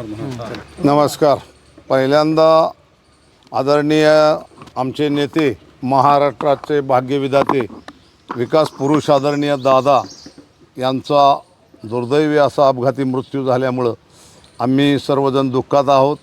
नमस्कार. पहिल्यांदा आदरणीय आमचे नेते, महाराष्ट्राचे भाग्यविधाते, विकास पुरुष आदरणीय दादा यांचा दुर्दैवी असा अपघाती मृत्यू झाल्यामुळं आम्ही सर्वजण दुःखात आहोत.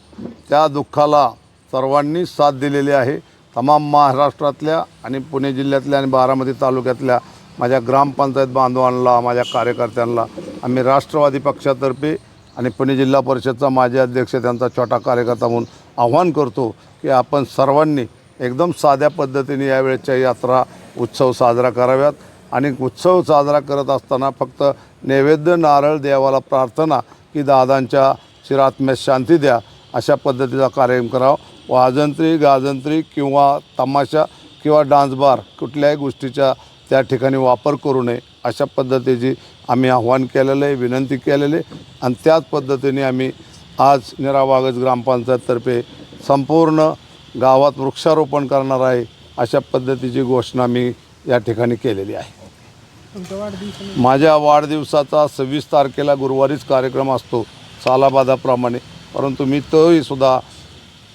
त्या दुःखाला सर्वांनी साथ दिलेली आहे. तमाम महाराष्ट्रातल्या आणि पुणे जिल्ह्यातल्या आणि बारामती तालुक्यातल्या माझ्या ग्रामपंचायत बांधवांना, माझ्या कार्यकर्त्यांना आम्ही राष्ट्रवादी पक्षातर्फे आणि पुणे जिल्हा परिषदचा माजी अध्यक्ष, त्यांचा छोटा कार्यकर्ता म्हणून आव्हान करतो की आपण सर्वांनी एकदम साध्या पद्धतीने यावेळेच्या यात्रा उत्सव साजरा कराव्यात. आणि उत्सव साजरा करत असताना फक्त नैवेद्य, नारळ, देवाला प्रार्थना की दादांच्या चिरात्म्यास शांती द्या, अशा पद्धतीचा कार्यक्रम करावा. वाजंत्री, गाजंत्री किंवा तमाशा किंवा डान्स बार कुठल्याही गोष्टीचा त्या ठिकाणी वापर करू नये, अशा पद्धतीची आम्ही आव्हान केलेलं आहे, विनंती केलेली आहे. आणि त्याच पद्धतीने आम्ही आज निरावागज ग्रामपंचायततर्फे संपूर्ण गावात वृक्षारोपण करणार आहे, अशा पद्धतीची घोषणा मी या ठिकाणी केलेली आहे. माझ्या वाढदिवसाचा 26 तारखेला गुरुवारीच कार्यक्रम असतो सालाबादाप्रमाणे, परंतु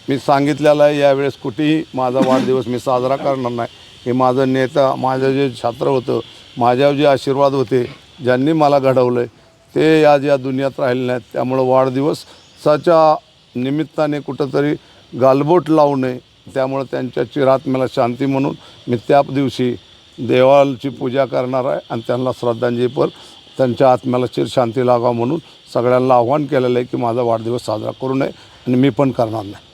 मी सांगितलेलं आहे यावेळेस कुठेही माझा वाढदिवस मी साजरा करणार नाही. हे माझं नेता, माझं जे छात्र होतं, माझ्यावर जे आशीर्वाद होते, ज्यांनी मला घडवलं ते आज या दुनियात राहिले नाहीत. त्यामुळं वाढदिवसाच्या निमित्ताने कुठंतरी गालबोट लावू नये. त्यामुळं त्यांच्या चिरात्म्याला शांती म्हणून मी त्या दिवशी देवाची पूजा करणार आहे आणि त्यांना श्रद्धांजलीपर त्यांच्या आत्म्याला चिरशांती लागावं म्हणून सगळ्यांना आव्हान केलेलं आहे की माझा वाढदिवस साजरा करू नये, आणि मी पण करणार नाही.